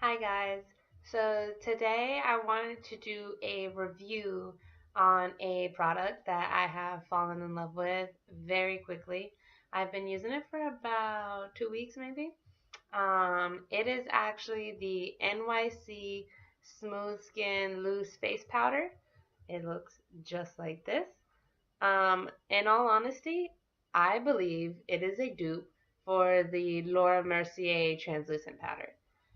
Hi guys. So today I wanted to do a review on a product that I have fallen in love with very quickly. I've been using it for about 2 weeks maybe. It is actually the NYC Smooth Skin Loose Face Powder. It looks just like this. In all honesty, I believe it is a dupe for the Laura Mercier Translucent Powder.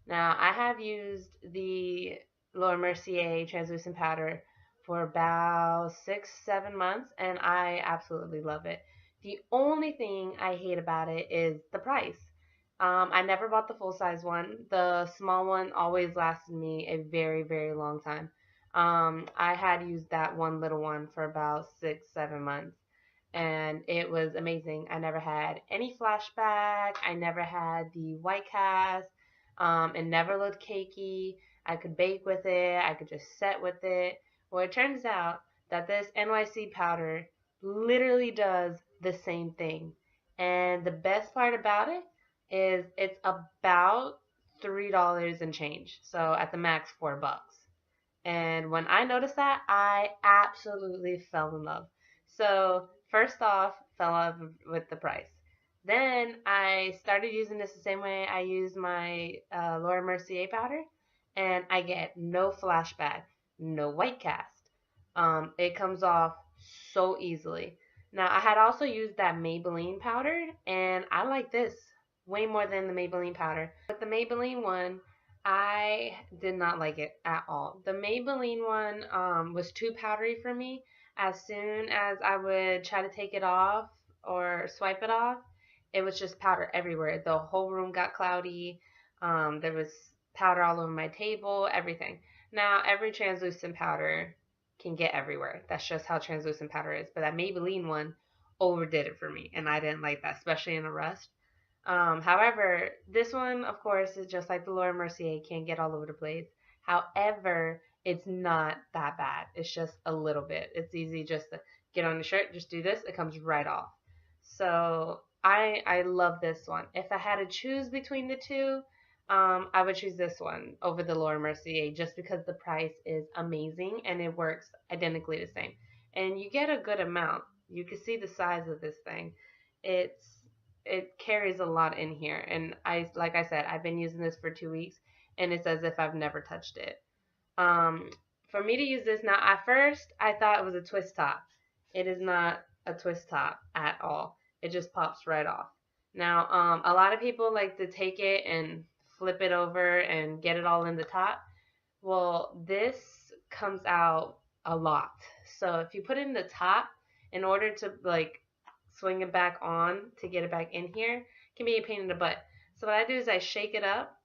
Now, I have used the Laura Mercier Translucent Powder for about 6, 7 months, and I absolutely love it. The only thing I hate about it is the price. I never bought the full size one. The small one always lasted me a very, very long time. I had used that one little one for about 6, 7 months, and it was amazing. I never had any flashback. I never had the white cast. It never looked cakey. I could bake with it. I could just set with it. Well, it turns out that this NYC powder literally does the same thing. And the best part about it is it's about $3 and change. So at the max, $4. And when I noticed that, I absolutely fell in love. So, first off, fell in love with the price. Then I started using this the same way I use my Laura Mercier powder, and I get no flashback, no white cast. It comes off so easily. Now, I had also used that Maybelline powder, and I like this way more than the Maybelline powder. But the Maybelline one, I did not like it at all. The Maybelline one was too powdery for me. As soon as I would try to take it off or swipe it off, it was just powder everywhere. The whole room got cloudy. There was powder all over my table, everything. Now, every translucent powder can get everywhere. That's just how translucent powder is. But that Maybelline one overdid it for me, and I didn't like that, especially in a rust. However, this one, of course, is just like the Laura Mercier, can't get all over the place. However, it's not that bad. It's just a little bit. It's easy just to get on the shirt, just do this, it comes right off. So I love this one. If I had to choose between the two, I would choose this one over the Laura Mercier just because the price is amazing and it works identically the same. And you get a good amount. You can see the size of this thing. It's it carries a lot in here, and like I said, I've been using this for 2 weeks, and it's as if I've never touched it. Um, for me to use this now, at first I thought it was a twist top. It is not a twist top at all. It just pops right off. Now, a lot of people like to take it and flip it over and get it all in the top. Well, this comes out a lot. So if you put it in the top, in order to like swing it back on to get it back in here, can be a pain in the butt. So what I do is I shake it up,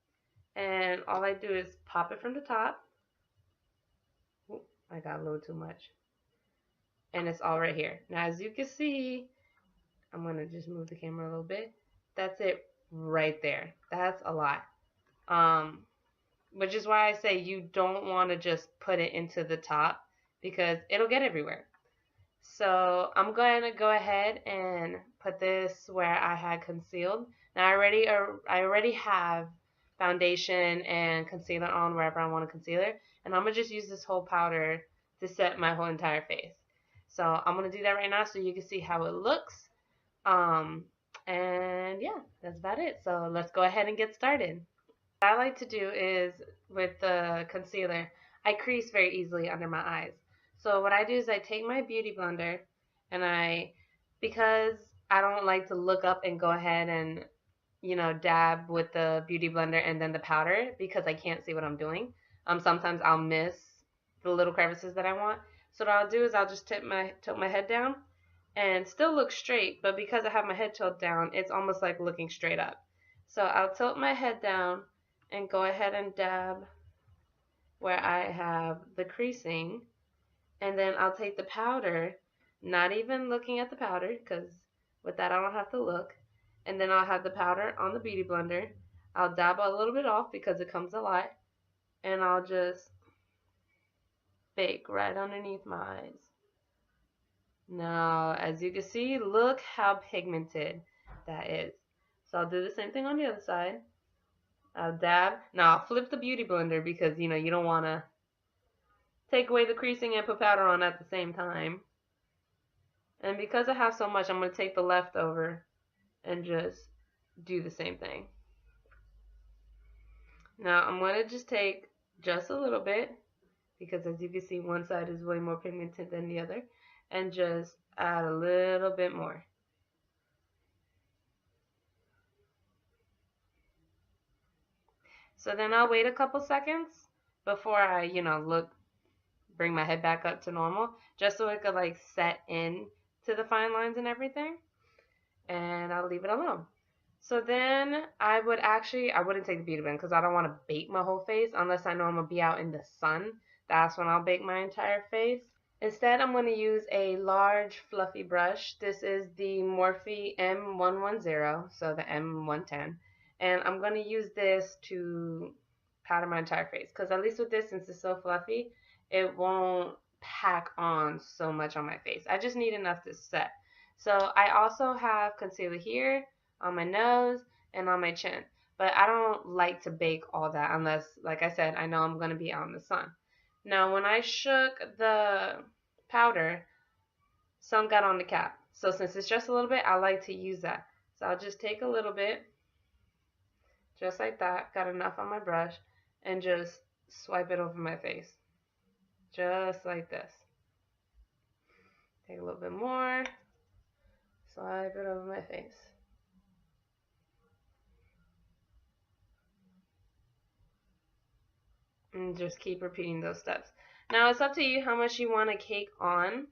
and all I do is pop it from the top. Ooh, I got a little too much. And it's all right here. Now, as you can see, I'm going to just move the camera a little bit. That's it right there. That's a lot. Um, which is why I say you don't want to just put it into the top because it'll get everywhere. So I'm going to go ahead and put this where I had concealed. Now I already have foundation and concealer on wherever I want a concealer, and I'm going to just use this whole powder to set my whole entire face. So I'm going to do that right now so you can see how it looks. And yeah, that's about it. So let's go ahead and get started. What I like to do is with the concealer, I crease very easily under my eyes. So what I do is I take my beauty blender and because I don't like to look up and go ahead and, dab with the beauty blender and then the powder because I can't see what I'm doing. Sometimes I'll miss the little crevices that I want. So what I'll do is I'll just tilt my head down and still look straight, but because I have my head tilted down, it's almost like looking straight up. So I'll tilt my head down and go ahead and dab where I have the creasing, and then I'll take the powder, not even looking at the powder because with that I don't have to look, and then I'll have the powder on the beauty blender. I'll dab a little bit off because it comes a lot, and I'll just bake right underneath my eyes. Now, as you can see, look how pigmented that is. So I'll do the same thing on the other side. I'll dab. Now I'll flip the beauty blender because you don't want to take away the creasing and put powder on at the same time. And because I have so much, I'm going to take the leftover and just do the same thing. Now I'm going to just take just a little bit because as you can see one side is way more pigmented than the other, and just add a little bit more. So then I'll wait a couple seconds before I, bring my head back up to normal, just so it could like set in to the fine lines and everything, and I'll leave it alone. So then I wouldn't take the beauty blender because I don't want to bake my whole face unless I know I'm going to be out in the sun. That's when I'll bake my entire face. Instead, I'm going to use a large fluffy brush. This is the Morphe M110, so the M110. And I'm going to use this to powder my entire face because at least with this, since it's so fluffy, it won't pack on so much on my face. I just need enough to set. So I also have concealer here, on my nose, and on my chin. But I don't like to bake all that unless, like I said, I know I'm going to be out in the sun. Now, when I shook the powder, some got on the cap. So since it's just a little bit, I like to use that. So I'll just take a little bit, just like that, got enough on my brush, and just swipe it over my face. Just like this. Take a little bit more, swipe it over my face. And just keep repeating those steps. Now it's up to you how much you want a cake on.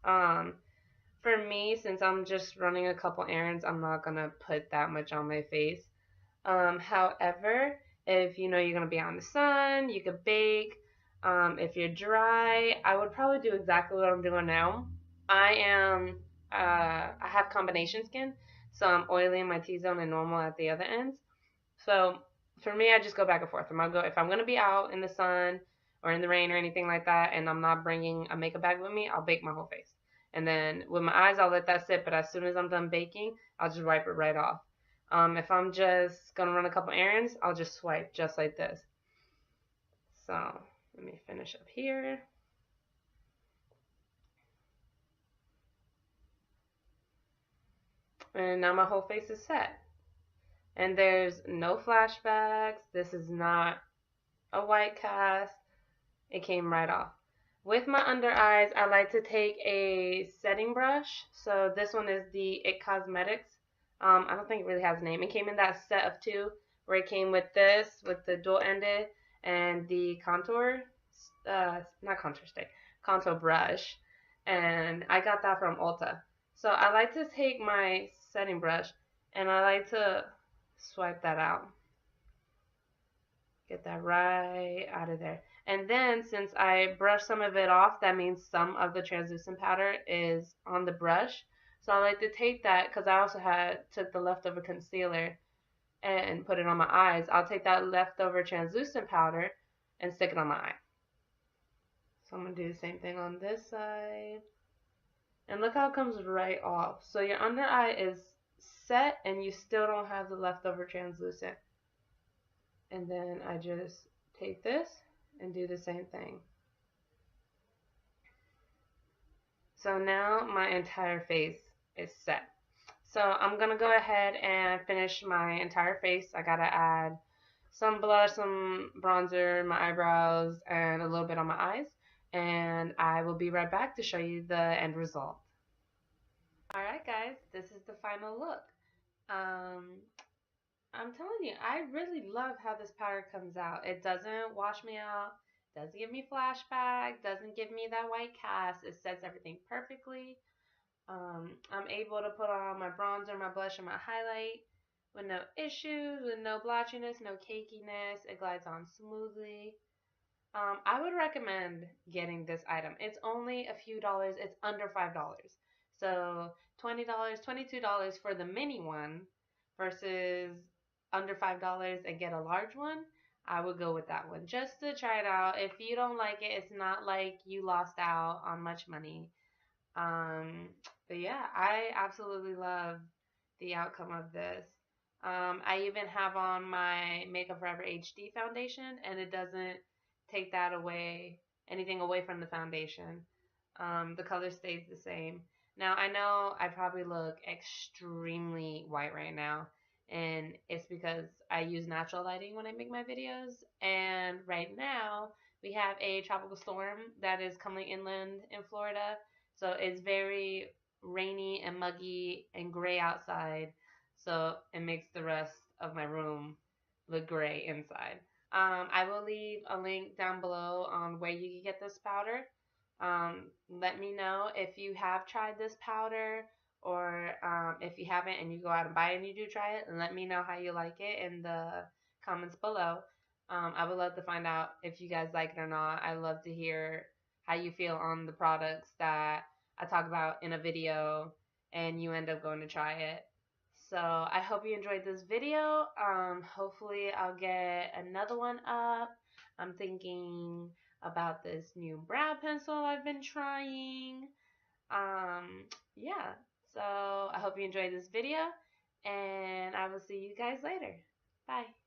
For me, since I'm just running a couple errands, I'm not gonna put that much on my face. However, if you know you're gonna be out in the sun, you could bake. If you're dry, I would probably do exactly what I'm doing now. I have combination skin, so I'm oily in my T-zone and normal at the other ends. So for me, I just go back and forth. If I'm gonna be out in the sun or in the rain or anything like that, and I'm not bringing a makeup bag with me, I'll bake my whole face. And then with my eyes, I'll let that sit. But as soon as I'm done baking, I'll just wipe it right off. If I'm just gonna run a couple errands, I'll just swipe just like this. So let me finish up here. And now my whole face is set. And there's no flashbacks. This is not a white cast. It came right off. With my under eyes, I like to take a setting brush. So this one is the It Cosmetics. I don't think it really has a name. It came in that set of two where it came with this, with the dual ended, and the contour, not contour stick, contour brush. And I got that from Ulta. So I like to take my setting brush and I like to swipe that out. Get that right out of there. And then since I brushed some of it off, that means some of the translucent powder is on the brush. So I like to take that because I also took the leftover concealer and put it on my eyes. I'll take that leftover translucent powder and stick it on my eye. So I'm going to do the same thing on this side. And look how it comes right off. So your under eye is set and you still don't have the leftover translucent. And then I just take this and do the same thing. So now my entire face is set. So I'm going to go ahead and finish my entire face. I got to add some blush, some bronzer, my eyebrows, and a little bit on my eyes. And I will be right back to show you the end result. Alright guys, this is the final look. I'm telling you, I really love how this powder comes out. It doesn't wash me out, doesn't give me flashback, doesn't give me that white cast. It sets everything perfectly. I'm able to put on my bronzer, my blush, and my highlight with no issues, with no blotchiness, no cakiness. It glides on smoothly. I would recommend getting this item. It's only a few dollars. It's under $5. So $20, $22 for the mini one versus under $5 and get a large one. I would go with that one just to try it out. If you don't like it, it's not like you lost out on much money. But yeah, I absolutely love the outcome of this. I even have on my Makeup Forever HD foundation, and it doesn't take that away, anything away from the foundation. The color stays the same. Now, I know I probably look extremely white right now, and it's because I use natural lighting when I make my videos. And right now, we have a tropical storm that is coming inland in Florida. So it's very rainy and muggy and gray outside. So it makes the rest of my room look gray inside. I will leave a link down below on where you can get this powder. Let me know if you have tried this powder, or if you haven't and you go out and buy it and you do try it, and let me know how you like it in the comments below. I would love to find out if you guys like it or not. I love to hear how you feel on the products that I talk about in a video and you end up going to try it. So I hope you enjoyed this video. Hopefully I'll get another one up. I'm thinking about this new brow pencil I've been trying. Yeah. So I hope you enjoyed this video, and I will see you guys later. Bye.